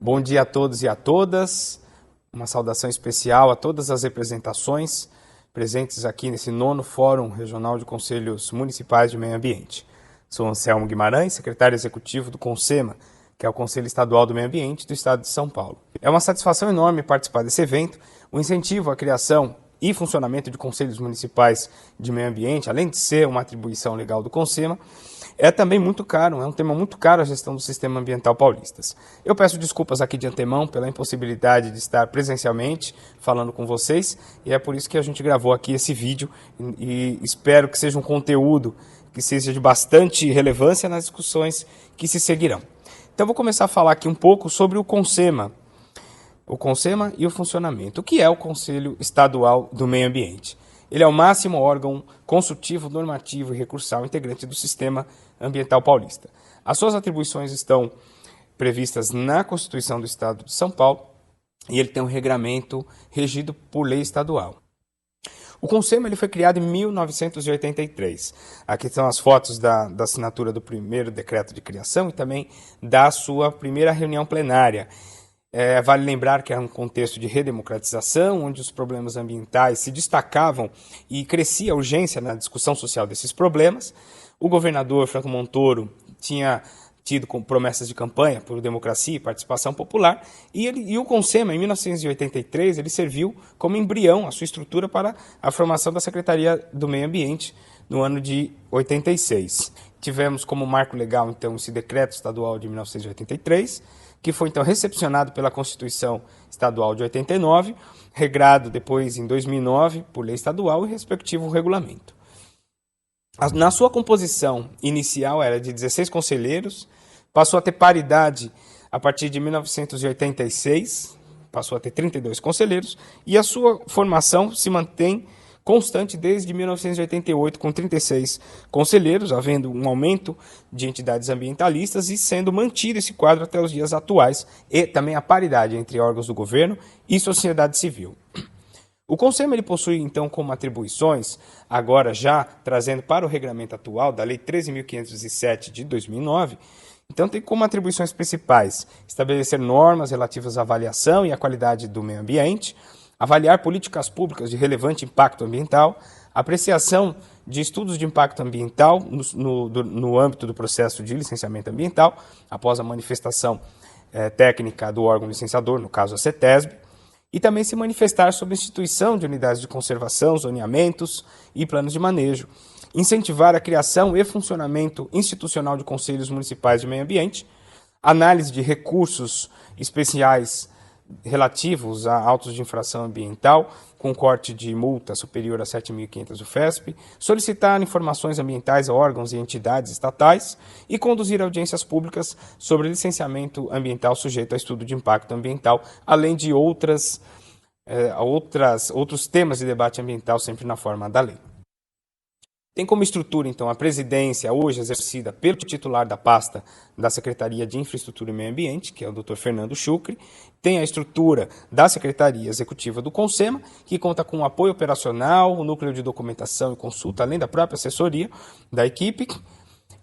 Bom dia a todos e a todas, uma saudação especial a todas as representações presentes aqui nesse 9º Fórum Regional de Conselhos Municipais de Meio Ambiente. Sou Anselmo Guimarães, secretário executivo do CONSEMA, que é o Conselho Estadual do Meio Ambiente do Estado de São Paulo. É uma satisfação enorme participar desse evento. O incentivo à criação e funcionamento de conselhos municipais de meio ambiente, além de ser uma atribuição legal do CONSEMA, é também muito caro, é um tema muito caro a gestão do sistema ambiental paulistas. Eu peço desculpas aqui de antemão pela impossibilidade de estar presencialmente falando com vocês, e é por isso que a gente gravou aqui esse vídeo e espero que seja um conteúdo que seja de bastante relevância nas discussões que se seguirão. Então vou começar a falar aqui um pouco sobre o CONSEMA e o funcionamento. O que é o Conselho Estadual do Meio Ambiente? Ele é o máximo órgão consultivo, normativo e recursal integrante do sistema ambiental paulista. As suas atribuições estão previstas na Constituição do Estado de São Paulo e ele tem um regramento regido por lei estadual. O CONSEMA ele foi criado em 1983. Aqui estão as fotos da assinatura do primeiro decreto de criação e também da sua primeira reunião plenária. Vale lembrar que era um contexto de redemocratização, onde os problemas ambientais se destacavam e crescia a urgência na discussão social desses problemas. O governador Franco Montoro tinha tido com promessas de campanha por democracia e participação popular, e o CONSEMA, em 1983, ele serviu como embrião, a sua estrutura, para a formação da Secretaria do Meio Ambiente no ano de 86. Tivemos como marco legal, então, esse decreto estadual de 1983, que foi então recepcionado pela Constituição Estadual de 89, regrado depois em 2009 por lei estadual e respectivo regulamento. Na sua composição inicial era de 16 conselheiros, passou a ter paridade a partir de 1986, passou a ter 32 conselheiros, e a sua formação se mantém constante desde 1988, com 36 conselheiros, havendo um aumento de entidades ambientalistas e sendo mantido esse quadro até os dias atuais, e também a paridade entre órgãos do governo e sociedade civil. O CONSEMA ele possui, então, como atribuições, agora já trazendo para o regramento atual da Lei 13.507 de 2009, então tem como atribuições principais estabelecer normas relativas à avaliação e à qualidade do meio ambiente, avaliar políticas públicas de relevante impacto ambiental, apreciação de estudos de impacto ambiental no âmbito do processo de licenciamento ambiental, após a manifestação técnica do órgão licenciador, no caso a CETESB, e também se manifestar sobre a instituição de unidades de conservação, zoneamentos e planos de manejo, incentivar a criação e funcionamento institucional de conselhos municipais de meio ambiente, análise de recursos especiais relativos a autos de infração ambiental, com corte de multa superior a 7.500 UFESP, solicitar informações ambientais a órgãos e entidades estatais e conduzir audiências públicas sobre licenciamento ambiental sujeito a estudo de impacto ambiental, além de outros temas de debate ambiental, sempre na forma da lei. Tem como estrutura, então, a presidência, hoje exercida pelo titular da pasta da Secretaria de Infraestrutura e Meio Ambiente, que é o Dr. Fernando Chucre. Tem a estrutura da Secretaria Executiva do CONSEMA, que conta com o apoio operacional, o núcleo de documentação e consulta, além da própria assessoria da equipe.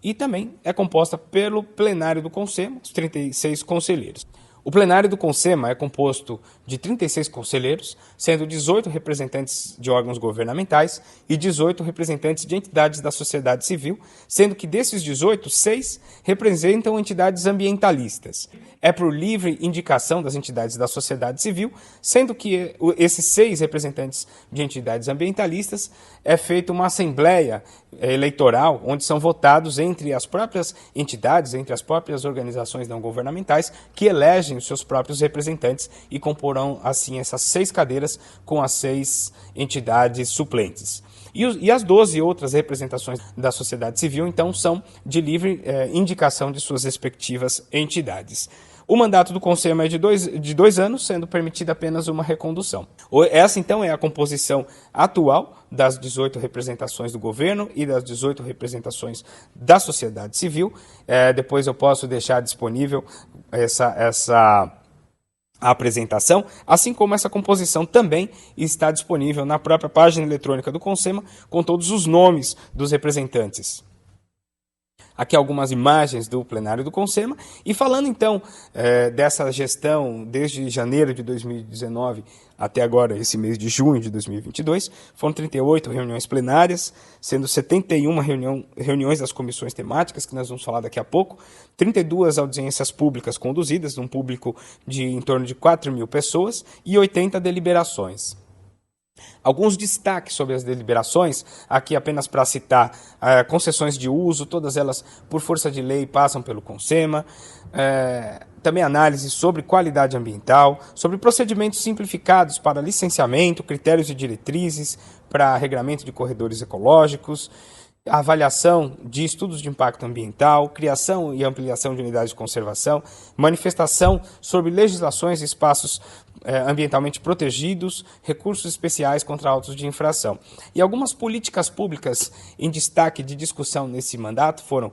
E também é composta pelo plenário do CONSEMA, os 36 conselheiros. O plenário do CONSEMA é composto de 36 conselheiros, sendo 18 representantes de órgãos governamentais e 18 representantes de entidades da sociedade civil, sendo que desses 18, 6 representam entidades ambientalistas. É por livre indicação das entidades da sociedade civil, sendo que esses 6 representantes de entidades ambientalistas é feita uma assembleia eleitoral, onde são votados entre as próprias entidades, entre as próprias organizações não governamentais, que elegem os seus próprios representantes e comporão, assim, essas 6 cadeiras com as 6 entidades suplentes. E as 12 outras representações da sociedade civil, então, são de livre indicação de suas respectivas entidades. O mandato do CONSEMA é de dois anos, sendo permitida apenas uma recondução. Essa, então, é a composição atual das 18 representações do governo e das 18 representações da sociedade civil. Depois eu posso deixar disponível essa apresentação, assim como essa composição também está disponível na própria página eletrônica do CONSEMA, com todos os nomes dos representantes. aqui algumas imagens do plenário do Consema, e falando então dessa gestão desde janeiro de 2019 até agora, esse mês de junho de 2022, foram 38 reuniões plenárias, sendo 71 reuniões das comissões temáticas, que nós vamos falar daqui a pouco, 32 audiências públicas conduzidas, num público de em torno de 4.000 pessoas, e 80 deliberações. Alguns destaques sobre as deliberações, aqui apenas para citar, concessões de uso, todas elas por força de lei passam pelo Consema, também análise sobre qualidade ambiental, sobre procedimentos simplificados para licenciamento, critérios e diretrizes para regramento de corredores ecológicos, avaliação de estudos de impacto ambiental, criação e ampliação de unidades de conservação, manifestação sobre legislações e espaços ambientalmente protegidos, recursos especiais contra autos de infração. E algumas políticas públicas em destaque de discussão nesse mandato foram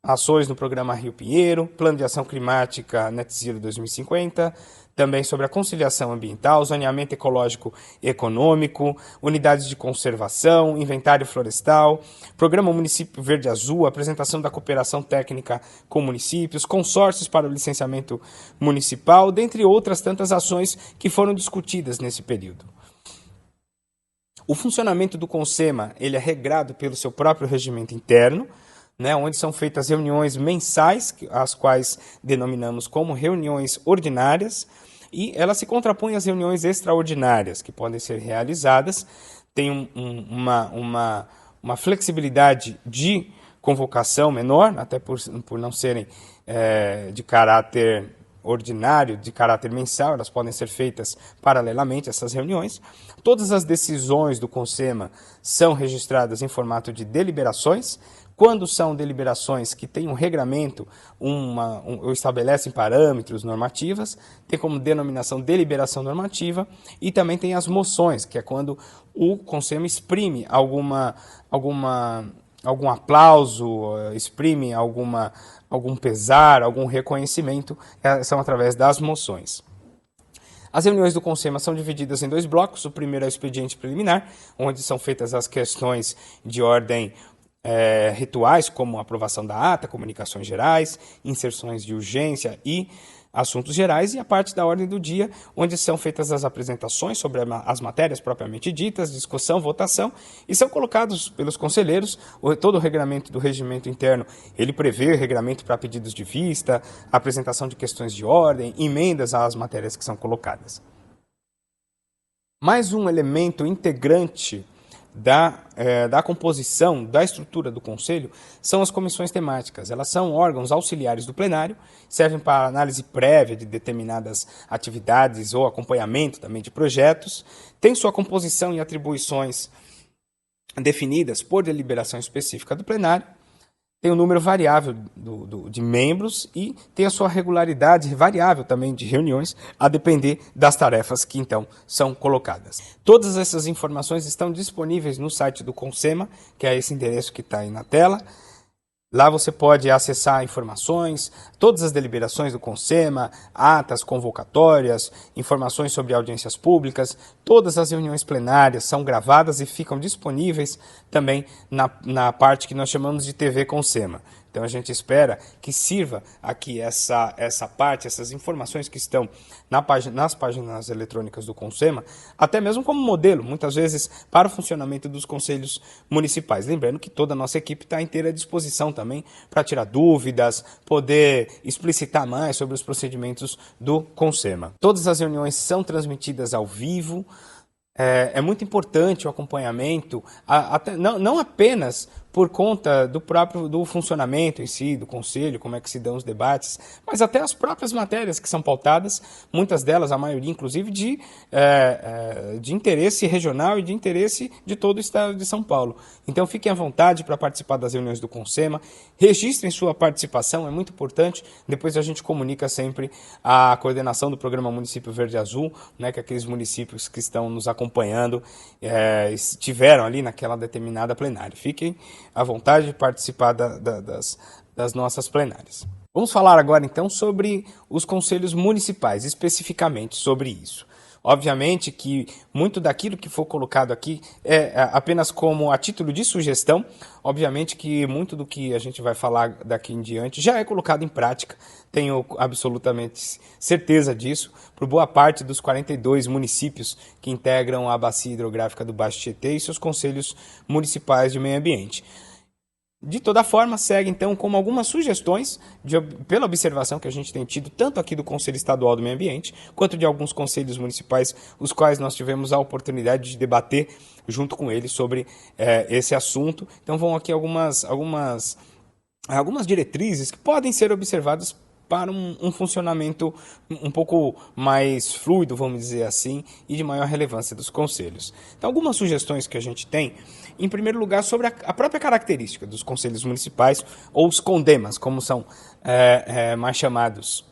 ações no programa Rio Pinheiro, Plano de Ação Climática Net Zero 2050, também sobre a conciliação ambiental, zoneamento ecológico e econômico, unidades de conservação, inventário florestal, programa Município Verde Azul, apresentação da cooperação técnica com municípios, consórcios para o licenciamento municipal, dentre outras tantas ações que foram discutidas nesse período. O funcionamento do Consema ele é regrado pelo seu próprio regimento interno, onde são feitas reuniões mensais, as quais denominamos como reuniões ordinárias, e elas se contrapõem às reuniões extraordinárias, que podem ser realizadas, tem uma flexibilidade de convocação menor, até por não serem de caráter ordinário, de caráter mensal, elas podem ser feitas paralelamente, essas reuniões. Todas as decisões do Consema são registradas em formato de deliberações. Quando são deliberações que têm um regramento ou estabelecem parâmetros normativas, tem como denominação deliberação normativa, e também tem as moções, que é quando o Consema exprime algum aplauso, exprime algum pesar, algum reconhecimento, são através das moções. As reuniões do Consema são divididas em 2 blocos. O primeiro é o expediente preliminar, onde são feitas as questões de ordem rituais, como aprovação da ata, comunicações gerais, inserções de urgência e assuntos gerais, e a parte da ordem do dia, onde são feitas as apresentações sobre as matérias propriamente ditas, discussão, votação, e são colocados pelos conselheiros. Todo o regramento do regimento interno, ele prevê regramento para pedidos de vista, apresentação de questões de ordem, emendas às matérias que são colocadas. Mais um elemento integrante da composição, da estrutura do Conselho, são as comissões temáticas. Elas são órgãos auxiliares do plenário, servem para análise prévia de determinadas atividades ou acompanhamento também de projetos, tem sua composição e atribuições definidas por deliberação específica do plenário, tem um número variável de membros e tem a sua regularidade variável também de reuniões, a depender das tarefas que então são colocadas. Todas essas informações estão disponíveis no site do Consema, que é esse endereço que está aí na tela. Lá você pode acessar informações, todas as deliberações do Consema, atas, convocatórias, informações sobre audiências públicas, todas as reuniões plenárias são gravadas e ficam disponíveis também na parte que nós chamamos de TV Consema. Então a gente espera que sirva aqui essa parte, essas informações que estão nas páginas eletrônicas do Consema, até mesmo como modelo, muitas vezes, para o funcionamento dos conselhos municipais. Lembrando que toda a nossa equipe está inteira à disposição também para tirar dúvidas, poder explicitar mais sobre os procedimentos do Consema. Todas as reuniões são transmitidas ao vivo. É muito importante o acompanhamento, não apenas por conta do funcionamento em si, do Conselho, como é que se dão os debates, mas até as próprias matérias que são pautadas, muitas delas, a maioria inclusive, de interesse regional e de interesse de todo o estado de São Paulo. Então fiquem à vontade para participar das reuniões do Consema, registrem sua participação, é muito importante, depois a gente comunica sempre a coordenação do programa Município Verde Azul, que aqueles municípios que estão nos acompanhando estiveram ali naquela determinada plenária. Fiquem à vontade de participar das nossas plenárias. Vamos falar agora então sobre os conselhos municipais, especificamente sobre isso. Obviamente que muito daquilo que for colocado aqui é apenas como a título de sugestão. Obviamente que muito do que a gente vai falar daqui em diante já é colocado em prática, tenho absolutamente certeza disso, por boa parte dos 42 municípios que integram a bacia hidrográfica do Baixo Tietê e seus conselhos municipais de meio ambiente. De toda forma, segue então como algumas sugestões, pela observação que a gente tem tido, tanto aqui do Conselho Estadual do Meio Ambiente, quanto de alguns conselhos municipais, os quais nós tivemos a oportunidade de debater junto com eles sobre esse assunto. Então vão aqui algumas diretrizes que podem ser observadas para um funcionamento um pouco mais fluido, vamos dizer assim, e de maior relevância dos conselhos. Então, algumas sugestões que a gente tem, em primeiro lugar, sobre a própria característica dos conselhos municipais, ou os CONDEMAs, como são mais chamados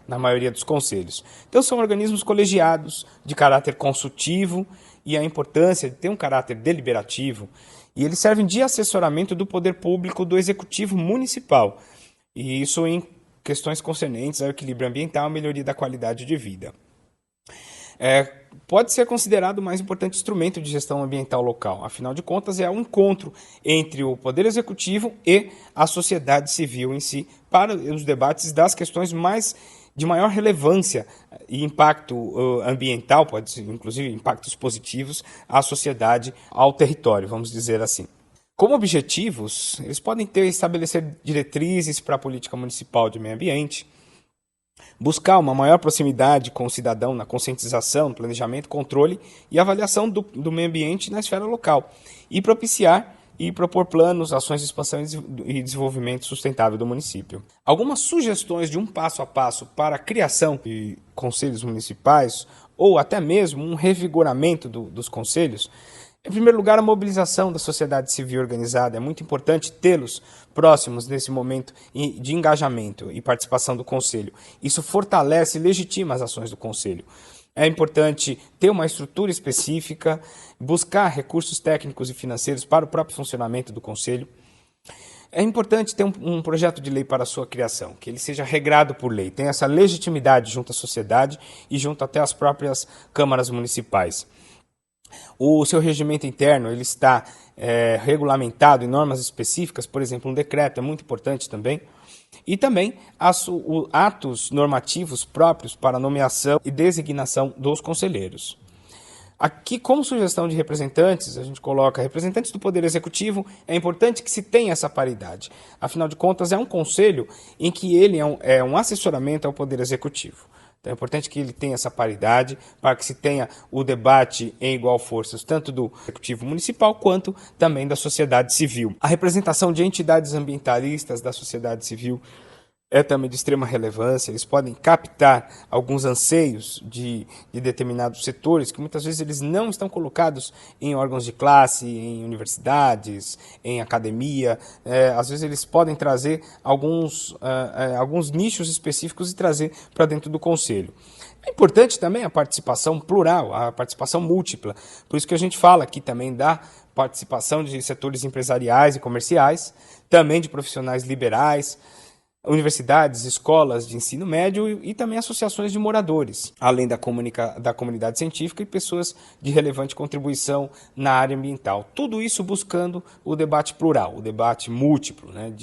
na maioria dos conselhos. Então, são organismos colegiados, de caráter consultivo, e a importância de ter um caráter deliberativo, e eles servem de assessoramento do poder público do executivo municipal, e isso em questões concernentes ao equilíbrio ambiental e melhoria da qualidade de vida. Pode ser considerado o mais importante instrumento de gestão ambiental local. Afinal de contas, é um encontro entre o Poder Executivo e a sociedade civil em si para os debates das questões de maior relevância e impacto ambiental, pode ser inclusive impactos positivos à sociedade, ao território, vamos dizer assim. Como objetivos, eles podem estabelecer diretrizes para a política municipal de meio ambiente, buscar uma maior proximidade com o cidadão na conscientização, planejamento, controle e avaliação do meio ambiente na esfera local, e propiciar e propor planos, ações de expansão e desenvolvimento sustentável do município. Algumas sugestões de um passo a passo para a criação de conselhos municipais, ou até mesmo um revigoramento dos conselhos. Em primeiro lugar, a mobilização da sociedade civil organizada. É muito importante tê-los próximos nesse momento de engajamento e participação do Conselho. Isso fortalece e legitima as ações do Conselho. É importante ter uma estrutura específica, buscar recursos técnicos e financeiros para o próprio funcionamento do Conselho. É importante ter um projeto de lei para a sua criação, que ele seja regrado por lei, tenha essa legitimidade junto à sociedade e junto até às próprias câmaras municipais. O seu regimento interno ele está regulamentado em normas específicas, por exemplo, um decreto é muito importante também, e também atos normativos próprios para nomeação e designação dos conselheiros. Aqui, como sugestão de representantes, a gente coloca representantes do Poder Executivo. É importante que se tenha essa paridade. Afinal de contas, é um conselho em que ele é um assessoramento ao Poder Executivo. Então é importante que ele tenha essa paridade para que se tenha o debate em igual forças, tanto do Executivo Municipal quanto também da sociedade civil. A representação de entidades ambientalistas da sociedade civil é também de extrema relevância. Eles podem captar alguns anseios de determinados setores que muitas vezes eles não estão colocados em órgãos de classe, em universidades, em academia. Às vezes eles podem trazer alguns nichos específicos e trazer para dentro do conselho. É importante também a participação plural, a participação múltipla. Por isso que a gente fala aqui também da participação de setores empresariais e comerciais, também de profissionais liberais, universidades, escolas de ensino médio e também associações de moradores, além da comunidade científica e pessoas de relevante contribuição na área ambiental. Tudo isso buscando o debate plural, o debate múltiplo, né,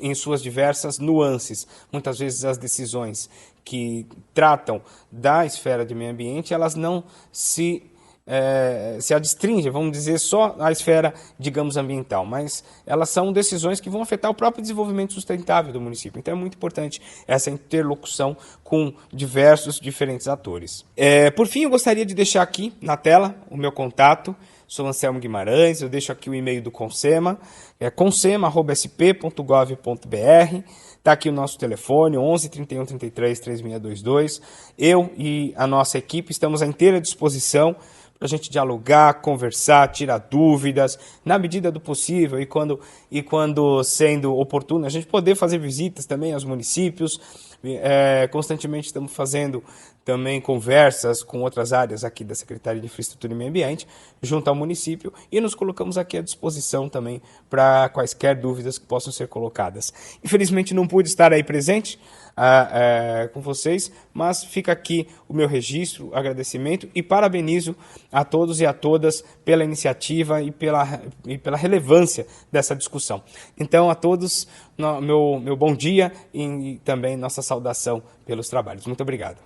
em suas diversas nuances. Muitas vezes as decisões que tratam da esfera de meio ambiente, elas não se adstringem, vamos dizer, só a esfera, digamos, ambiental, mas elas são decisões que vão afetar o próprio desenvolvimento sustentável do município. Então é muito importante essa interlocução com diferentes atores. Por fim, eu gostaria de deixar aqui na tela o meu contato. Sou Anselmo Guimarães, eu deixo aqui o e-mail do Consema, consema@sp.gov.br. Está aqui o nosso telefone, 11 31 33 3622. Eu e a nossa equipe estamos à inteira disposição para a gente dialogar, conversar, tirar dúvidas, na medida do possível, e quando sendo oportuno, a gente poder fazer visitas também aos municípios, Constantemente estamos fazendo também conversas com outras áreas aqui da Secretaria de Infraestrutura e Meio Ambiente, junto ao município, e nos colocamos aqui à disposição também para quaisquer dúvidas que possam ser colocadas. Infelizmente não pude estar aí presente com vocês, mas fica aqui o meu registro, agradecimento e parabenizo a todos e a todas pela iniciativa e pela relevância dessa discussão. Então, a todos, meu bom dia e também nossa saudação pelos trabalhos. Muito obrigado.